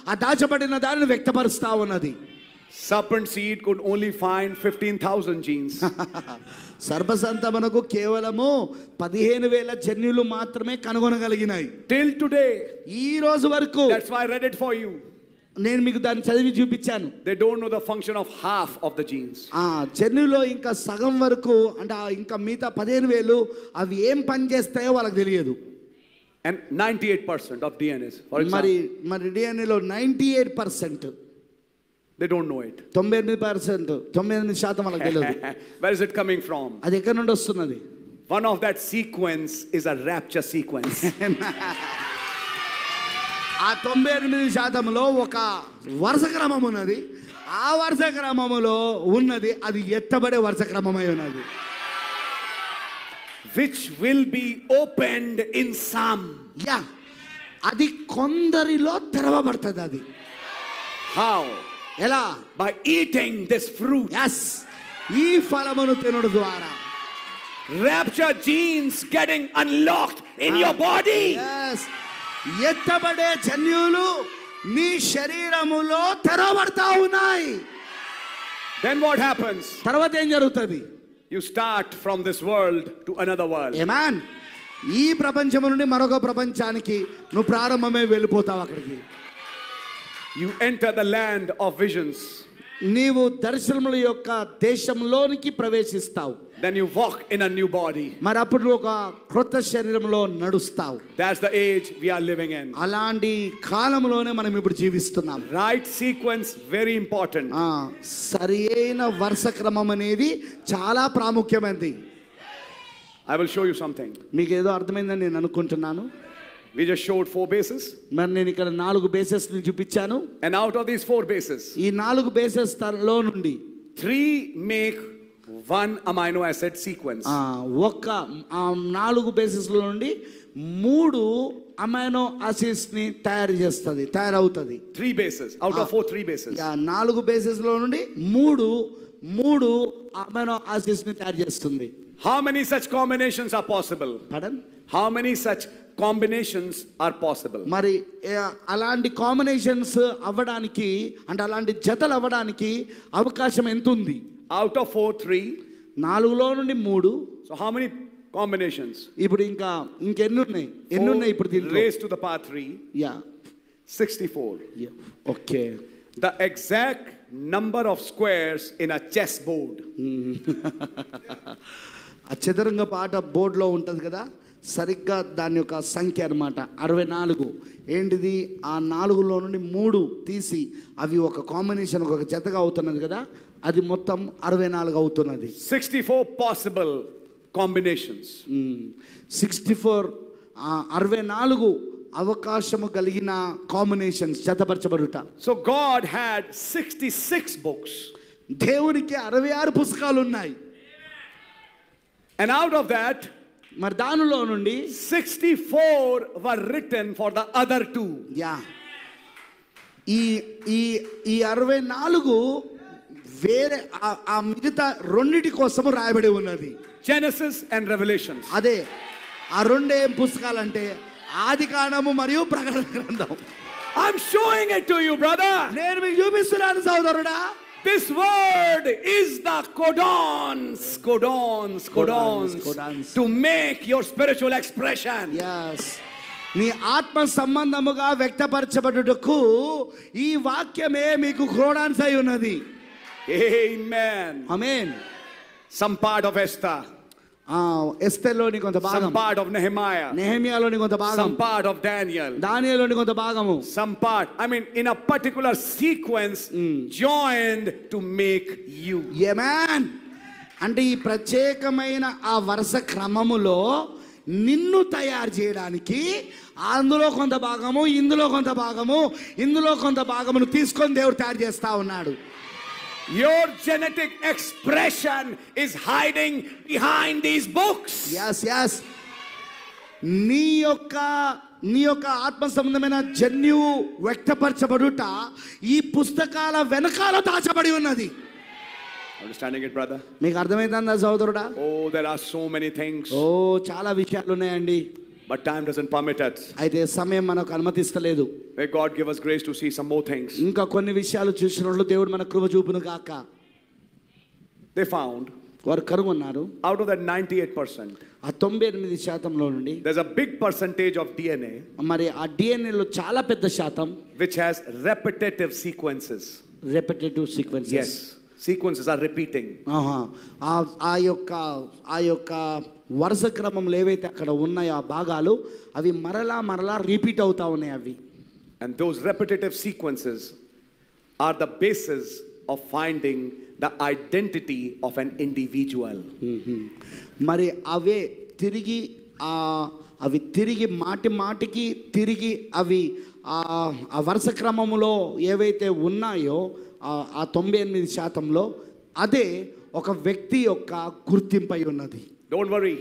ఆ దాచబడిన దానిని వ్యక్తపరుస్తా ఉన్నది. Serpent seed could only find 15,000 genes. సర్పసంతమనకు కేవలము 15,000 జన్యులు మాత్రమే కనుగొనగలిగినాయి. Till today. ఈ రోజు వరకు. That's why I read it for you. నేను మీకు దాన్ని చదివి చూపించాను. They don't know the function of half of the genes. జన్యులో ఇంకా సగం వరకు అంటే ఇంకా మిగతా 15,000 అవి ఏం పని చేస్తాయో వాళ్ళకి తెలియదు. And 98% of DNA, for example, మరి డిఎన్ఏలో 98% they don't know it. 98% వాళ్ళకి తెలియదు. Where is it coming from? అది ఎక్కడి నుండి వస్తున్నది? One of that sequence is a rapture sequence. ఆ 98%లో ఒక వరుస క్రమం ఉన్నది. ఆ వరుస క్రమములో ఉన్నది అది ఎత్తబడే వరుస క్రమమై ఉన్నది. Which will be opened in some. అది కొందరిలో తెరవబడుతుంది. అది how? ఎలా? By eating this fruit. ఈ ఫలమును తినుడు ద్వారా rapture genes getting unlocked in your body. ఎత్తబడే జన్యులు నీ శరీరములో తెరవబడతా ఉన్నాయి. Then what happens? తర్వాత ఏం జరుగుతుంది? You start from this world to another world. Amen. ఈ ప్రపంచం నుండి మరొక ప్రపంచానికి నువ్వు ప్రారంభమే వెళ్ళిపోతావు. అక్కడికి you enter the land of visions. నీవు దర్శనముల యొక్క దేశంలోనికి ప్రవేశిస్తావు. Then you walk in a new body. మరి అప్పుడు ఒక క్రొత్త శరీరంలో నడుస్తావు. That's the age we are living in. అలాంటి కాలంలోనే మనం ఇప్పుడు జీవిస్తున్నాం. Right sequence very important. సరైన వరుస క్రమం అనేది చాలా ప్రాముఖ్యమైనది. I will show you something. మీకు ఏదో అర్థమైందని నేను అనుకుంటున్నాను. We just showed 4 bases. మరి నేను ఇక్కడ 4 బేసెస్ ని చూపించాను. And out of these 4 bases, ఈ 4 బేసెస్ లో నుండి 3 make one amino acid sequence. ఒక 4 బేసెస్ లో నుండి 3 అమైనో యాసిడ్స్ ని తయారవుతుంది. 3 bases out of 4 3 bases. 4 bases లో నుండి 3 అమైనో యాసిడ్స్ ని తయారు చేస్తుంది. How many such combinations are possible? Pardon? How many such combinations are possible? మరి అలాంటి కాంబినేషన్స్ అవ్వడానికి అంటే అలాంటి జతలు అవ్వడానికి అవకాశం ఎంత ఉంది? Out of 4 3. 4లో నుండి 3. So how many combinations? ఇప్పుడు ఇంకెన్ని ఉన్నాయి ఇప్పుడు దీంట్లో? Raised to the power 3. 64. Okay. The exact number of squares in a chessboard. ఆ చదరంగ పాట బోర్డులో ఉంటుంది కదా, సరిగ్గా దాని యొక్క సంఖ్య అన్నమాట 64. ఏంటిది? ఆ 4లో నుండి 3 తీసి అవి ఒక కాంబినేషన్ ఒక జతగా అవుతున్నది కదా, అది మొత్తం 64 అవుతున్నది. 64 possible combinations. 64 అవకాశము కలిగిన combinations జతపరచబడుట. So God had 66 books. దేవునికి 66 పుస్తకాలు ఉన్నాయి. And out of that, మరి దానిలో నుండి 64 were written for the other 2. ఈ 64 వేరే ఆ మిగతా రెండిటి కోసము రాయబడి ఉన్నది. Genesis and Revelations. అదే ఆ రెండే పుస్తకాలంటే ఆదికాండము మరియు ప్రకటన గ్రంథం. I'm showing it to you, brother. నేను మీకు చూపిస్తున్నాను సోదరుడా. This word is the codons to make your spiritual expression. Yes. నీ ఆత్మ సంబంధముగా వ్యక్తపరచబడుటకు ఈ వాక్యమే మీకు కోడాన్స్ అయి ఉన్నది. Amen. Amen. Some part of Esther. ఎస్తేర్లోని కొంత భాగం. Some part of Nehemiah. నెహెమియాలోని కొంత భాగం. Some part of Daniel. దానియేలులోని కొంత భాగము. Some part, I mean in a particular sequence joined to make you. Amen. అంటే ఈ ప్రత్యేకమైన ఆ వరుస క్రమములో నిన్ను తయారు చేయడానికి అందులో కొంత భాగము, ఇందులో కొంత భాగము, ఇందులో కొంత భాగమును తీసుకొని దేవుడు తయారు చేస్తా ఉన్నాడు. Your genetic expression is hiding behind these books. Yes. నీ యొక్క ఆత్మ సంబంధమైన జన్యువు వ్యక్తపరచబడుట ఈ పుస్తకాల వెనకాల దాచబడి ఉన్నది. Understanding it, brother? మీకు అర్థమైందా సోదరుడా? Oh, there are so many things. చాలా విషయాలు ఉన్నాయండి. But time doesn't permit us. అయితే సమయం మనకు అనుమతిస్తలేదు. May God give us grace to see some more things. ఇంకా కొన్ని విషయాలు చూసినట్లు దేవుడు మన కృప చూపును గాక. They found వారు కనుగొన్నారు, out of that 98%, ఆ 98% నుండి there's a big percentage of DNA మరి ఆ డిఎన్ఏలో చాలా పెద్ద శాతం which has repetitive sequences. Repetitive sequences. Yes, sequences are repeating. ఆ యొక్క వరుస క్రమంలో ఏవైతే అక్కడ ఉన్నాయో ఆ భాగాలు అవి మరలా రిపీట్ అవుతా ఉన్నాయి అవి. And those repetitive sequences are the basis of finding the identity of an individual. మరి అవి తిరిగి మాటికి తిరిగి అవి ఆ వరుస క్రమములో ఏవైతే ఉన్నాయో ఆ 98%లో అదే ఒక వ్యక్తి యొక్క గుర్తింపై ఉన్నది. Don't worry.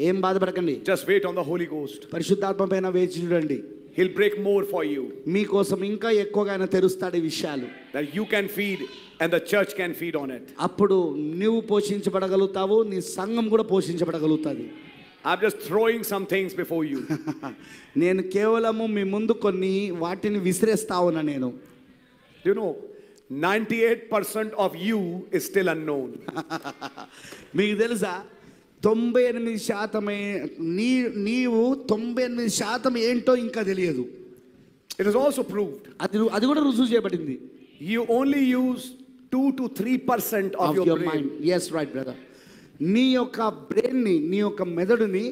ఏం బాధపడకండి. Just wait on the Holy Ghost. పరిశుద్ధాత్మ పైన వేచి చూడండి. He'll break more for you. మీకోసం ఇంకా ఎక్కువగా ఆయన తెరుస్తాడు ఈ విషయాలు. That you can feed and the church can feed on it. అప్పుడు నువ్వు పోషించబడగలుగుతావు, నీ సంఘం కూడా పోషించబడగలుగుతుంది. I'm just throwing some things before you. నేను కేవలము మీ ముందు కొన్ని వాటిని విసిరేస్తా ఉన్నా నేను. You know, 98% of you is still unknown. మీకు తెలుసా 98% నీవు 98% ఏంటో ఇంకా తెలియదు. It is also proved. అది కూడా రుజువు చేయబడింది. You only use 2 to 3% of your brain. mind. Yes, right, brother. నీ యొక్క బ్రెయిన్ని, నీ యొక్క మెదడుని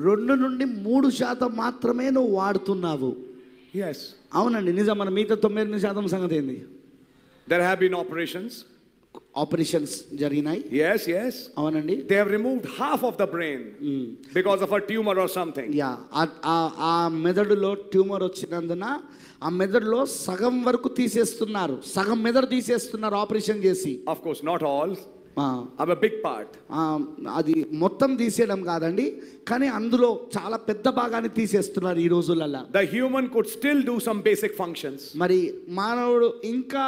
2 నుండి 3% మాత్రమే నువ్వు వాడుతున్నావు. Yes. అవునండి, నిజం. మన మిగతా 98% సంగతి ఏంది? There have been operations. Operations జరిగినాయి. Yes. అవునండి. They have removed half of the brain because of a tumor or something. Yeah, ఆ మెదడులో ట్యూమర్ వచ్చినందున ఆ మెదడులో సగం వరకు తీసేస్తున్నారు, సగం మెదడు తీసేస్తున్నారు ఆపరేషన్ చేసి. Of course, not all. A big part. అది మొత్తం తీసేయడం కాదండి, కానీ అందులో చాలా పెద్ద భాగాన్ని తీసేస్తున్నారు ఈ రోజులలో. The human could still do some basic functions. మరి మానవుడు ఇంకా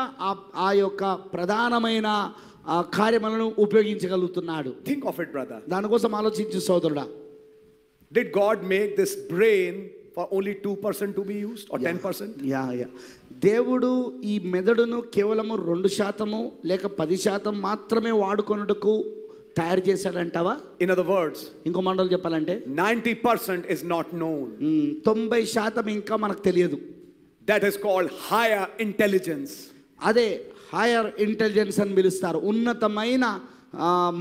ఆ యొక్క ప్రధానమైన కార్యములను ఉపయోగించగలుగుతున్నాడు. Think of it, brother. దానికోసం ఆలోచించు సోదరుడా. Did God make this brain for only 2% to be used or 10%? Yeah. దేవుడు ఈ మెదడును కేవలము 2% లేక 10% మాత్రమే వాడుకొనుటకు తయారు చేశాడంటావా? In other words, ఇంకో మాటలో చెప్పాలంటే 90% is not known. 90% ఇంకా మనకు తెలియదు. That is called higher intelligence. అదే హైయర్ ఇంటెలిజెన్స్ అని పిలుస్తారు, ఉన్నతమైన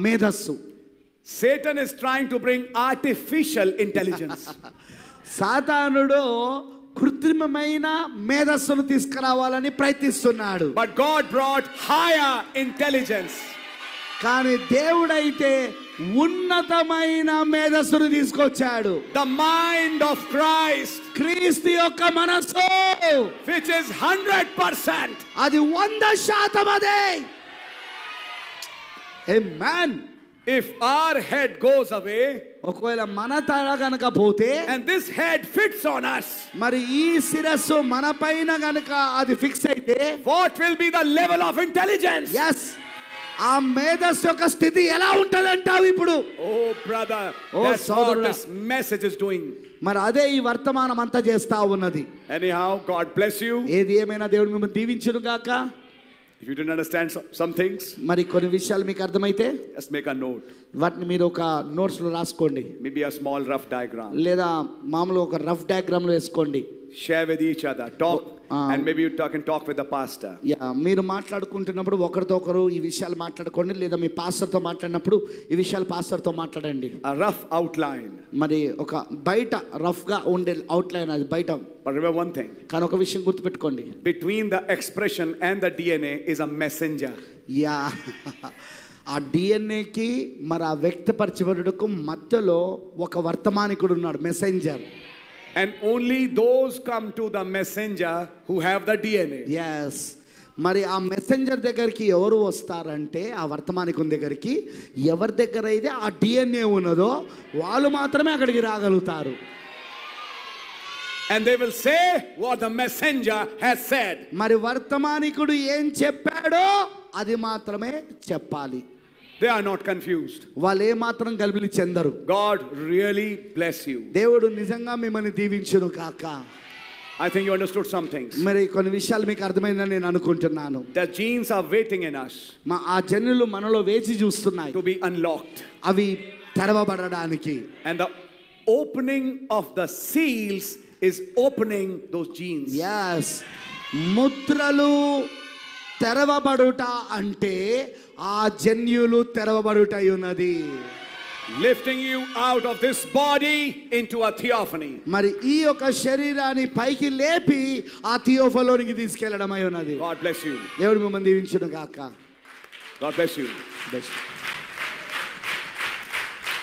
మేధస్సు. Satan is trying to bring artificial intelligence. సాతానుడు కృత్రిమమైన మేధస్సును తీసుకురావాలని ప్రయత్నిస్తున్నాడు. But God brought higher intelligence. కానీ దేవుడైతే ఉన్నతమైన మేధస్సును తీసుకొచ్చాడు. The mind of Christ, క్రీస్తు యొక్క మనస్సు, which is 100%. అది 100% అదే. Amen. If our head goes away, ఒకవేళ మన తల గనక పోతే, and this head fits on us, మరి ఈ శిరస్సు మన పైన గనక అది ఫిక్స్ అయితే, what will be the level of intelligence? yes, ఆ మేధస్సు యొక్క స్థితి ఎలా ఉంటదంటావు ఇప్పుడు? Oh brother, that's what this message is doing. మరి అదే ఈ వర్తమానం అంతా చేస్తా ఉన్నది. Anyhow, God bless you. ఏది ఏమైనా దేవుడు మిమ్మల్ని దీవించును గాక. If you didn't understand some things, మరి కొన్ని విషయాలు మీకు అర్థమైతే just make a note. వాటిని మీరు ఒక నోట్స్ లో రాసుకోండి, maybe a small rough diagram, లేదా మామూలు ఒక రఫ్ డయాగ్రామ్ లో వేసుకోండి. share with each other, talk, and maybe you can talk with the pastor. మీరు మాట్లాడుకుంటున్నప్పుడు ఒకరితో ఒకరు ఈ విషయాలు మాట్లాడుకోండి, లేదా మీ పాస్టర్తో మాట్లాడినప్పుడు ఈ విషయాలు పాస్టర్తో మాట్లాడండి. A rough outline. మరి ఒక బయట రఫ్ గా ఉండే అవుట్లైన్ అది బయట. But remember one thing. కానీ ఒక విషయం గుర్తుపెట్టుకోండి. Between the expression and the DNA is a messenger. Yeah, ఆ డిఎన్ఏకి మరి ఆ వ్యక్తపరచబడుటకు మధ్యలో ఒక వర్తమానికుడు ఉన్నాడు, messenger. And only those come to the messenger who have the DNA. Yes. మరి ఆ మెసెంజర్ దగ్గరికి ఎవరు వస్తారంటే, ఆ వర్తమానికుని దగ్గరికి ఎవరి దగ్గర అయితే ఆ డిఎన్ఏ ఉన్నదో వాళ్ళు మాత్రమే అక్కడికి రాగలుగుతారు. And they will say what the messenger has said. మరి వర్తమానికుడు ఏం చెప్పాడో అది మాత్రమే చెప్పాలి. They are not confused. వాళ్ళు ఏమాత్రం గలిబిలి చెందరు. God really bless you. దేవుడు నిజంగా మిమ్మల్ని దీవించును కాక. I think you understood some things. మరి కొన్ని విషయాలు మీకు అర్థమైందని నేను అనుకుంటున్నాను. The genes are waiting in us ఆ జన్యులు మనలో వేచి చూస్తున్నాయి to be unlocked. అవి తెరవబడడానికి. And the opening of the seals is opening those genes. Yes. ముద్రలు తెరవబడుట అంటే ఆ జన్యులు తెరవబడుటై ఉన్నది. Lifting you out of this body into a theophany. మరి ఈ యొక్క శరీరాన్ని పైకి లేపి ఆ థియోఫలోనికి తీసుకెళ్లడమై ఉన్నది. God bless you. దేవుడు మిమ్మల్ని దీవించును గాక. God bless you. Bless you.